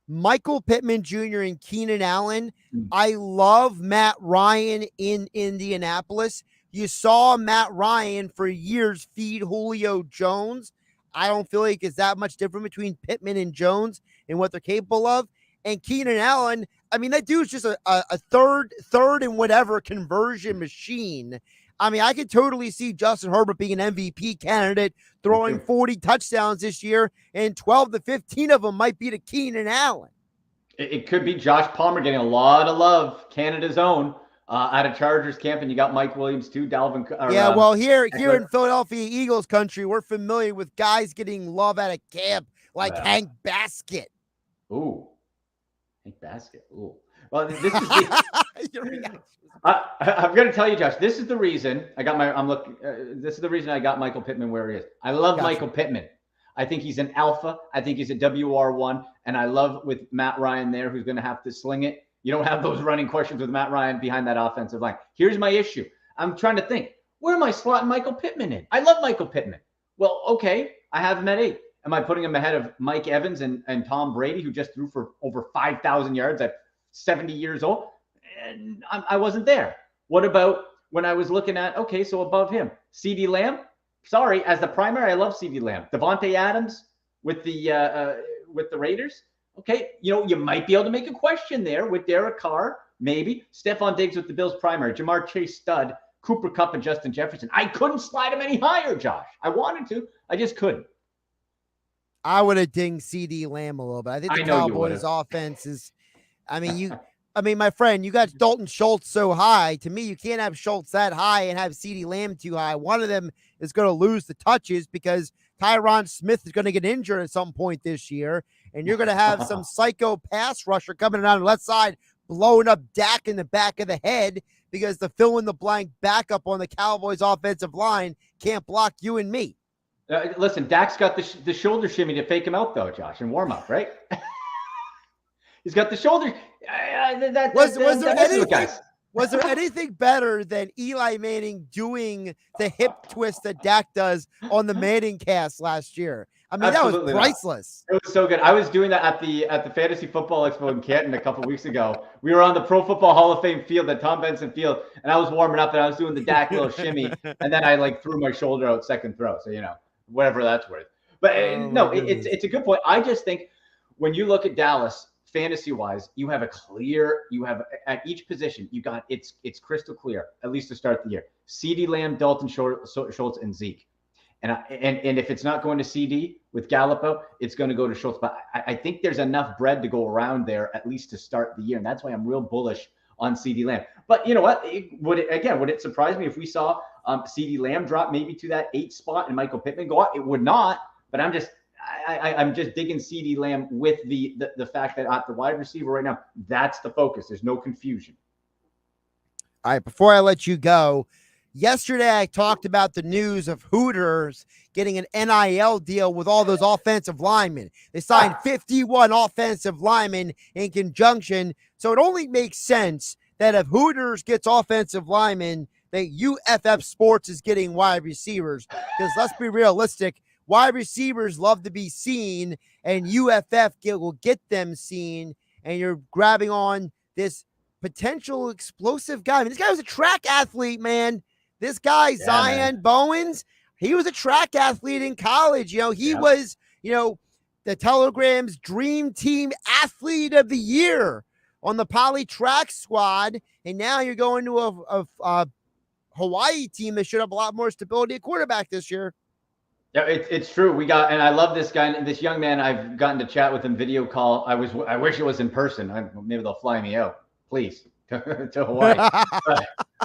Michael Pittman Jr. and Keenan Allen. I love Matt Ryan in Indianapolis. You saw Matt Ryan for years feed Julio Jones. I don't feel like it's that much different between Pittman and Jones and what they're capable of. And Keenan Allen, I mean, that dude's just a third and whatever conversion machine. I mean, I could totally see Justin Herbert being an MVP candidate, throwing 40 touchdowns this year, and 12 to 15 of them might be to Keenan Allen. It could be Josh Palmer getting a lot of love, Canada's own. Out of Chargers camp, and you got Mike Williams too, Yeah, well, here in Philadelphia Eagles country, we're familiar with guys getting love at a camp like Hank Basket. Ooh, Hank Basket. Ooh. Well, this is the, I'm going to tell you, Josh. This is the reason I got this is the reason I got Michael Pittman where he is. I love Michael Pittman. I think he's an alpha. I think he's a WR1, and I love with Matt Ryan there, who's going to have to sling it. You don't have those running questions with Matt Ryan behind that offensive line. Here's my issue. I'm trying to think, where am I slotting Michael Pittman in? I love Michael Pittman. Well, okay, I have him at 8. Am I putting him ahead of Mike Evans and Tom Brady, who just threw for over 5,000 yards at 70 years old? And I wasn't there. What about when I was looking at, okay, so above him, CeeDee Lamb? Sorry, as the primary, I love CeeDee Lamb. Devontae Adams with the Raiders? Okay, you might be able to make a question there with Derek Carr, maybe. Stephon Diggs with the Bills primary, Jamar Chase stud, Cooper Kupp and Justin Jefferson. I couldn't slide him any higher, Josh. I wanted to. I just couldn't. I would have dinged CeeDee Lamb a little bit. I think the Cowboys offense is, my friend, you got Dalton Schultz so high. To me, you can't have Schultz that high and have CeeDee Lamb too high. One of them is going to lose the touches because Tyron Smith is going to get injured at some point this year. And you're going to have some psycho pass rusher coming around the left side, blowing up Dak in the back of the head because the fill-in-the-blank backup on the Cowboys offensive line can't block you and me. Listen, Dak's got the shoulder shimmy to fake him out, though, Josh, and warm up, right? He's got the shoulder. Was there anything better than Eli Manning doing the hip twist that Dak does on the Manning cast last year? I mean, Absolutely that was priceless. It was so good. I was doing that at the Fantasy Football Expo in Canton a couple weeks ago. We were on the Pro Football Hall of Fame field at Tom Benson Field, and I was warming up, and I was doing the Dak little shimmy, and then I threw my shoulder out second throw. So, whatever that's worth. But it's a good point. I just think when you look at Dallas, fantasy-wise, you have at each position, it's crystal clear, at least to start the year. CeeDee Lamb, Dalton Schultz, and Zeke. And if it's not going to CD with Gallup out, it's going to go to Schultz. But I think there's enough bread to go around there, at least to start the year. And that's why I'm real bullish on CeeDee Lamb. But you know what? Would it surprise me if we saw CeeDee Lamb drop maybe to that 8 spot and Michael Pittman go up? It would not. But I'm just digging CeeDee Lamb with the fact that at the wide receiver right now, that's the focus. There's no confusion. All right, before I let you go, yesterday I talked about the news of Hooters getting an NIL deal with all those offensive linemen. They signed 51 offensive linemen in conjunction. So it only makes sense that if Hooters gets offensive linemen, that UFF Sports is getting wide receivers. Because let's be realistic, wide receivers love to be seen, and UFF will get them seen, and you're grabbing on this potential explosive guy. I mean, this guy was a track athlete, man. This guy, Zion Bowens, he was a track athlete in college. He was, the Telegram's Dream Team Athlete of the Year on the Poly Track Squad. And now you're going to a Hawaii team that should have a lot more stability at quarterback this year. Yeah, it's true. And I love this guy, this young man. I've gotten to chat with him video call. I wish it was in person. Maybe they'll fly me out, please, to Hawaii.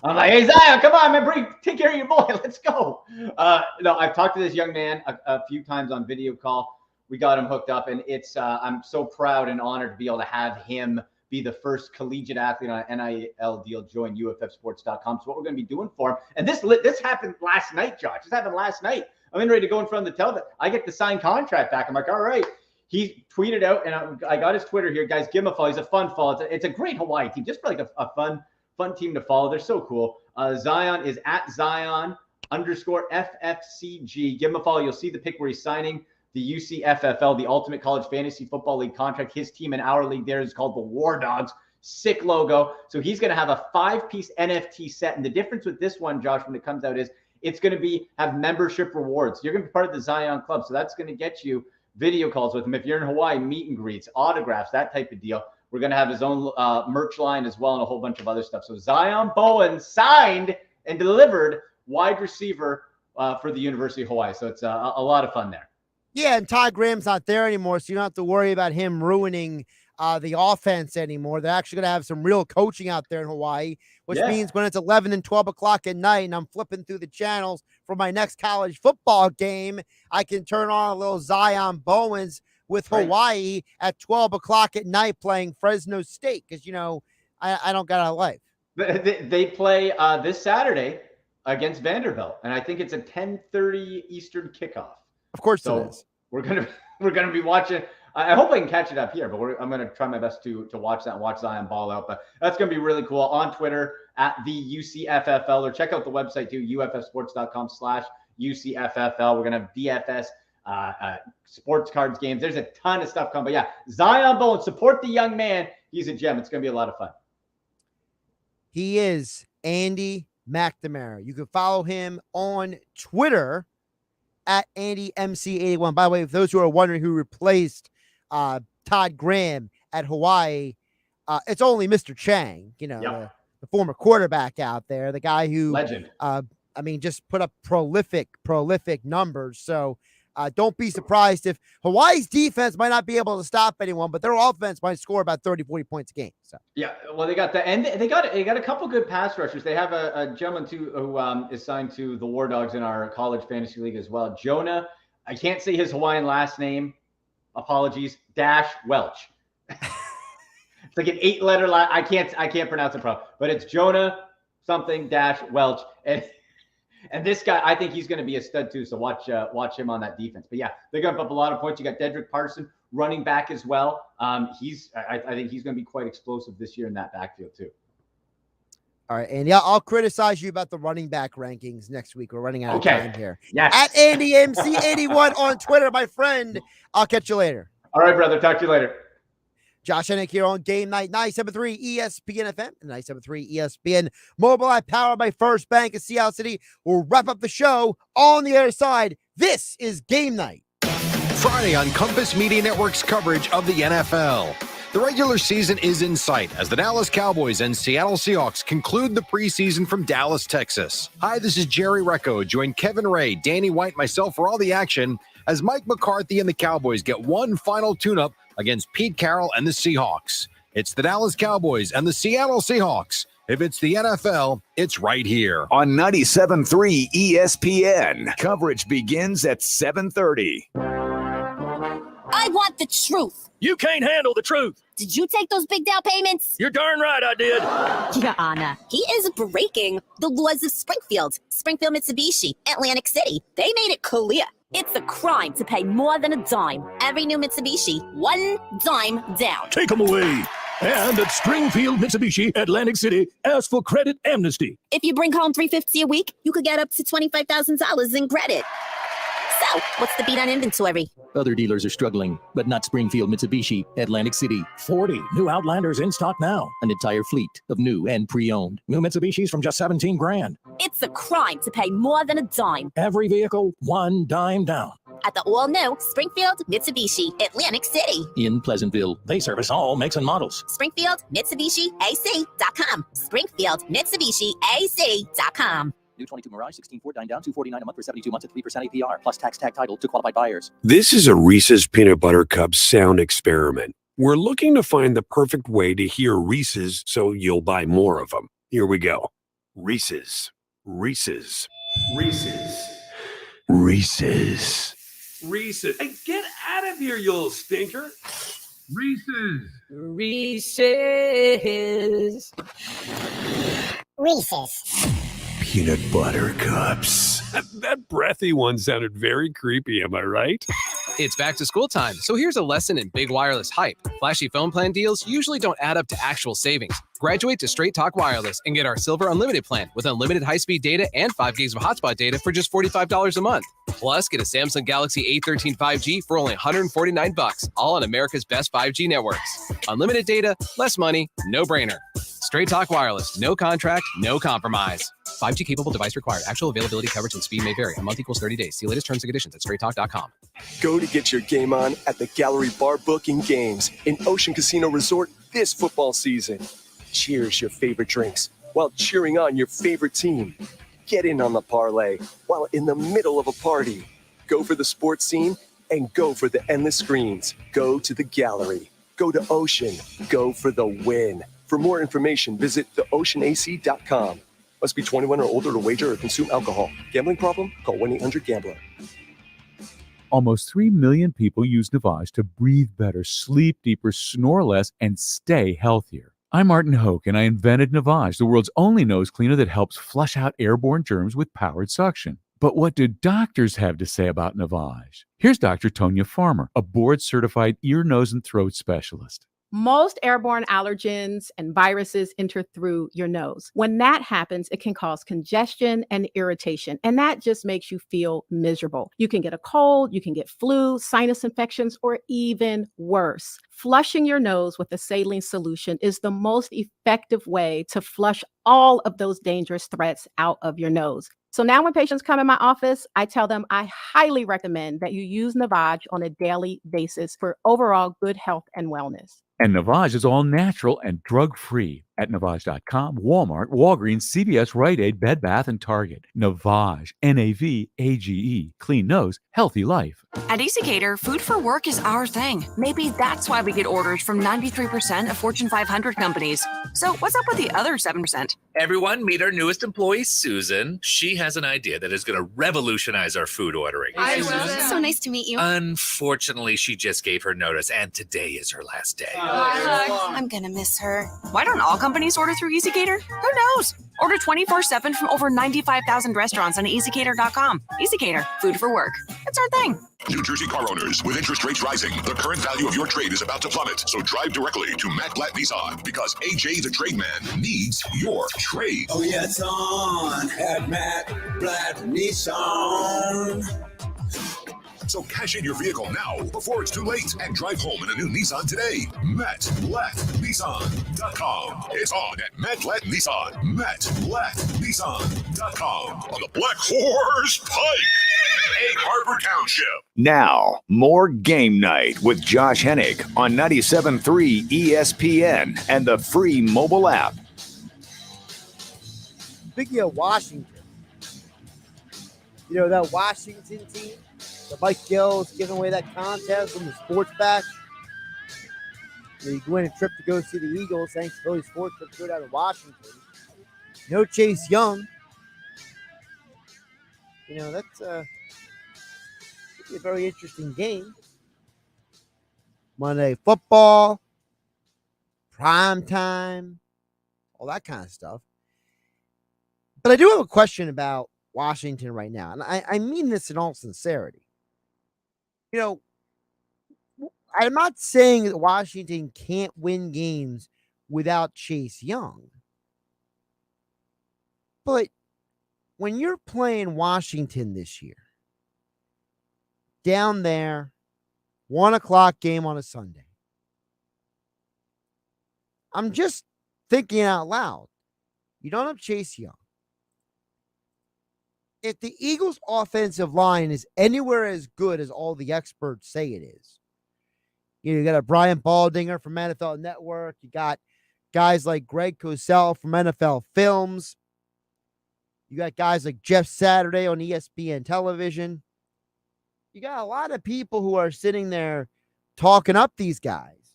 I'm like, hey, Zion, come on, man, take care of your boy. Let's go. No, I've talked to this young man a few times on video call. We got him hooked up, and it's I'm so proud and honored to be able to have him be the first collegiate athlete on an NIL deal, join UFFsports.com. So what we're going to be doing for him, and this happened last night, Josh. This happened last night. I'm in ready to go in front of the television. I get the signed contract back. I'm like, all right. He tweeted out, and I got his Twitter here. Guys, give him a follow. He's a fun follow. It's a great Hawaii team, just for like a fun team to follow. They're so cool. Zion is at Zion_FFCG. Give him a follow. You'll see the pic where he's signing the UCFFL, the Ultimate College Fantasy Football League contract. His team in our league there is called the War Dogs. Sick logo. So he's going to have a 5-piece NFT set. And the difference with this one, Josh, when it comes out is it's going to have membership rewards. You're going to be part of the Zion Club. So that's going to get you video calls with him. If you're in Hawaii, meet and greets, autographs, that type of deal. We're going to have his own merch line as well and a whole bunch of other stuff. So Zion Bowen signed and delivered wide receiver for the University of Hawaii. So it's a lot of fun there. Yeah, and Todd Graham's not there anymore, so you don't have to worry about him ruining the offense anymore. They're actually going to have some real coaching out there in Hawaii, which Yeah. means when it's 11 and 12 o'clock at night and I'm flipping through the channels for my next college football game, I can turn on a little Zion Bowens with Hawaii at 12 o'clock at night playing Fresno State because, I don't got a life. They play this Saturday against Vanderbilt, and I think it's a 10:30 Eastern kickoff. Of course So it is. we're gonna be watching. I hope I can catch it up here, but I'm gonna try my best to watch that and watch Zion ball out. But that's gonna be really cool. On Twitter at the UCFFL, or check out the website too, ufsports.com/UCFFL. We're gonna have DFS sports cards games. There's a ton of stuff coming. But yeah, Zion Bowens, support the young man. He's a gem. It's gonna be a lot of fun. He is Andy McNamara. You can follow him on Twitter at AndyMC81. By the way, for those who are wondering who replaced Todd Graham at Hawaii, it's only Mr. Chang, the former quarterback out there, the guy who legend. Just put up prolific numbers. So don't be surprised if Hawaii's defense might not be able to stop anyone, but their offense might score about 30, 40 points a game. So yeah, well, they got they got a couple good pass rushers. They have a gentleman too who is signed to the War Dogs in our college fantasy league as well. Jonah, I can't say his Hawaiian last name. Apologies. Welch. It's like an 8-letter I can't pronounce it properly, but it's Jonah something Welch. And this guy, I think he's going to be a stud too. So watch him on that defense. But yeah, they're going to put up a lot of points. You got Dedrick Parson, running back as well. I think he's going to be quite explosive this year in that backfield too. All right, Andy, I'll criticize you about the running back rankings next week. We're running out of time here. Yes. At AndyMC81 on Twitter, my friend. I'll catch you later. All right, brother. Talk to you later. Josh Hennig here on Game Night 97.3 ESPN FM and 97.3 ESPN Mobile App, powered by First Bank of Seattle City. We'll wrap up the show on the other side. This is Game Night. Friday on Compass Media Network's coverage of the NFL. The regular season is in sight as the Dallas Cowboys and Seattle Seahawks conclude the preseason from Dallas, Texas. Hi, this is Jerry Recco. Join Kevin Ray, Danny White, myself for all the action as Mike McCarthy and the Cowboys get one final tune-up against Pete Carroll and the Seahawks. It's the Dallas Cowboys and the Seattle Seahawks. If it's the NFL, it's right here. On 97.3 ESPN, coverage begins at 7:30. I want the truth. You can't handle the truth. Did you take those big down payments? You're darn right I did. Your Honor, he is breaking the laws of Springfield Mitsubishi, Atlantic City. They made it clear. It's a crime to pay more than a dime. Every new Mitsubishi, one dime down. Take them away. And at Springfield Mitsubishi, Atlantic City, ask for credit amnesty. If you bring home $350 a week, you could get up to $25,000 in credit. So, what's the beat on inventory? Other dealers are struggling, but not Springfield Mitsubishi, Atlantic City. 40 new Outlanders in stock now. An entire fleet of new and pre-owned. New Mitsubishis from just $17,000. It's a crime to pay more than a dime. Every vehicle, one dime down. At the all-new Springfield Mitsubishi, Atlantic City. In Pleasantville, they service all makes and models. Springfield Mitsubishi AC.com. Springfield Mitsubishi AC.com. New 22 Mirage, 16 Ford, 9 down, $249 a month for 72 months at 3% APR, plus tax tag title to qualified buyers. This is a Reese's Peanut Butter Cup sound experiment. We're looking to find the perfect way to hear Reese's so you'll buy more of them. Here we go. Reese's, Reese's, Reese's, Reese's, Reese's. Hey, get out of here, you little stinker. Reese's. Reese's. Reese's. Peanut Butter Cups. That breathy one sounded very creepy, am I right? It's back to school time, so here's a lesson in big wireless hype. Flashy phone plan deals usually don't add up to actual savings. Graduate to Straight Talk Wireless and get our Silver Unlimited plan with unlimited high-speed data and 5 gigs of hotspot data for just $45 a month. Plus, get a Samsung Galaxy A13 5G for only $149, all on America's best 5G networks. Unlimited data, less money, no-brainer. Straight Talk Wireless, no contract, no compromise. 5G capable device required. Actual availability, coverage, and speed may vary. A month equals 30 days. See latest terms and conditions at straighttalk.com. Go to get your game on at the Gallery Bar Booking Games in Ocean Casino Resort this football season. Cheers your favorite drinks while cheering on your favorite team. Get in on the parlay while in the middle of a party. Go for the sports scene and go for the endless screens. Go to the Gallery. Go to Ocean. Go for the win. For more information, visit theoceanac.com. Must be 21 or older to wager or consume alcohol. Gambling problem? Call 1-800-GAMBLER. Almost 3 million people use Navage to breathe better, sleep deeper, snore less, and stay healthier. I'm Martin Hoke, and I invented Navage, the world's only nose cleaner that helps flush out airborne germs with powered suction. But what do doctors have to say about Navage? Here's Dr. Tonya Farmer, a board-certified ear, nose, and throat specialist. Most airborne allergens and viruses enter through your nose. When that happens, it can cause congestion and irritation, and that just makes you feel miserable. You can get a cold, you can get flu, sinus infections, or even worse. Flushing your nose with a saline solution is the most effective way to flush all of those dangerous threats out of your nose. So now when patients come in my office, I tell them I highly recommend that you use Navage on a daily basis for overall good health and wellness. And Navage is all natural and drug-free at Navage.com, Walmart, Walgreens, CVS, Rite Aid, Bed Bath, and Target. Navage, N-A-V-A-G-E. Clean nose, healthy life. At EasyCater, food for work is our thing. Maybe that's why we get orders from 93% of Fortune 500 companies. So what's up with the other 7%? Everyone, meet our newest employee, Susan. She has an idea that is going to revolutionize our food ordering. Hi, Susan. So nice to meet you. Unfortunately, she just gave her notice, and today is her last day. I'm gonna miss her. Why don't all companies order through EasyCater? Who knows? Order 24/7 from over 95,000 restaurants on EasyCater.com. EasyCater, food for work. It's our thing. New Jersey car owners, with interest rates rising, the current value of your trade is about to plummet. So drive directly to Matt Blatt Nissan because AJ the Trade Man needs your trade. Oh yeah, it's on at Matt Blatt Nissan. So cash in your vehicle now before it's too late and drive home in a new Nissan today. MattBlattNissan.com. It's on at Matt Blatt Nissan. MattBlattNissan.com. On the Black Horse Pike, Egg Harbor Township. Now, more Game Night with Josh Hennig on 97.3 ESPN and the free mobile app. Speaking of Washington, you know that Washington team? The Mike Gill's giving away that contest from the Sports Bash. You win a trip to go see the Eagles. Thanks to Phillies Sports Trip good out of Washington. No Chase Young. You know, that's a very interesting game. Monday football, prime time, all that kind of stuff. But I do have a question about Washington right now, and I mean this in all sincerity. You know, I'm not saying that Washington can't win games without Chase Young. But when you're playing Washington this year, down there, 1 o'clock game on a Sunday, I'm just thinking out loud. You don't have Chase Young. If the Eagles' offensive line is anywhere as good as all the experts say it is, you got a Brian Baldinger from NFL Network. You got guys like Greg Cosell from NFL Films. You got guys like Jeff Saturday on ESPN television. You got a lot of people who are sitting there talking up these guys.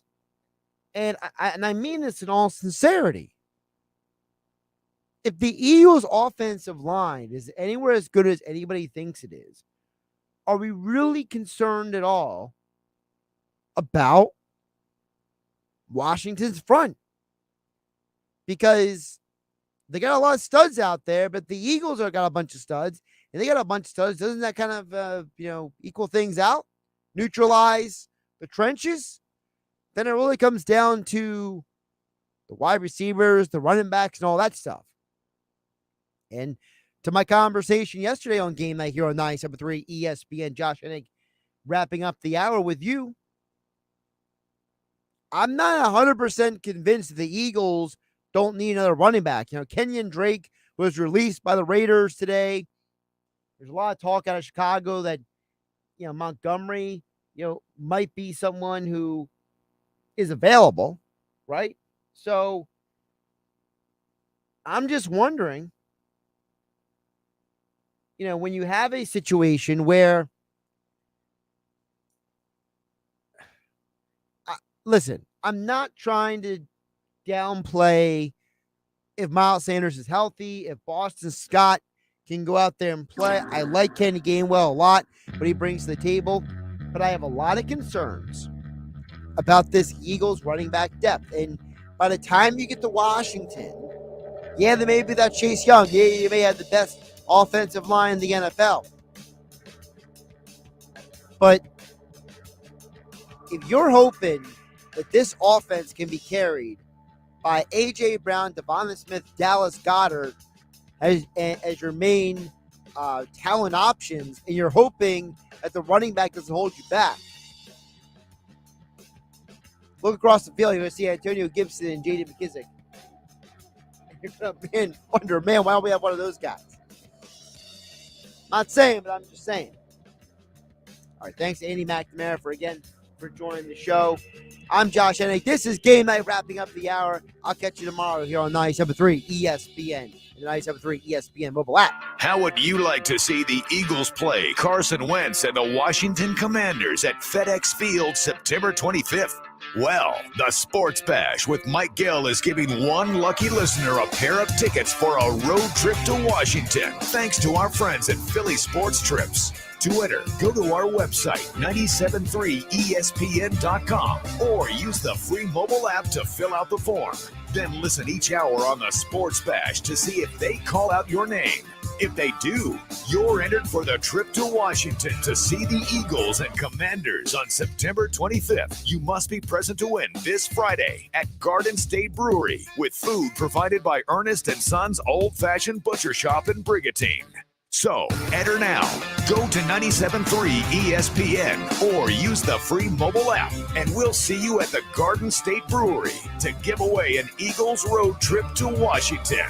And I mean this in all sincerity. If the Eagles' offensive line is anywhere as good as anybody thinks it is, are we really concerned at all about Washington's front? Because they got a lot of studs out there, but the Eagles are got a bunch of studs, and they got a bunch of studs. Doesn't that kind of, equal things out? Neutralize the trenches? Then it really comes down to the wide receivers, the running backs, and all that stuff. And to my conversation yesterday on Game Night here on 97.3 ESPN, Josh Hennig, wrapping up the hour with you, I'm not 100% convinced that the Eagles don't need another running back. You know, Kenyon Drake was released by the Raiders today. There's a lot of talk out of Chicago that, Montgomery, might be someone who is available, right? So I'm just wondering, when you have a situation where, listen, I'm not trying to downplay if Miles Sanders is healthy, if Boston Scott can go out there and play. I like Kenny Gainwell a lot, what he brings to the table, but I have a lot of concerns about this Eagles running back depth. And by the time you get to Washington, yeah, there may be that Chase Young. Yeah, you may have the best offensive line in the NFL. But if you're hoping that this offense can be carried by A.J. Brown, Devonta Smith, Dallas Goedert as your main talent options, and you're hoping that the running back doesn't hold you back, look across the field, you're going to see Antonio Gibson and J.D. McKissic. You're going to wonder, man, why don't we have one of those guys? Not saying, but I'm just saying. All right, thanks to Andy McNamara for joining the show. I'm Josh Hennig. This is Game Night, wrapping up the hour. I'll catch you tomorrow here on 97.3 ESPN and the 97.3 ESPN mobile app. How would you like to see the Eagles play Carson Wentz and the Washington Commanders at FedEx Field September 25th? Well, the Sports Bash with Mike Gill is giving one lucky listener a pair of tickets for a road trip to Washington, thanks to our friends at Philly Sports Trips. To enter, go to our website, 973ESPN.com, or use the free mobile app to fill out the form. Then listen each hour on the Sports Bash to see if they call out your name. If they do, you're entered for the trip to Washington to see the Eagles and Commanders on September 25th. You must be present to win this Friday at Garden State Brewery, with food provided by Ernest & Sons Old Fashioned Butcher Shop in Brigantine. So, enter now. Go to 97.3 ESPN or use the free mobile app, and we'll see you at the Garden State Brewery to give away an Eagles road trip to Washington.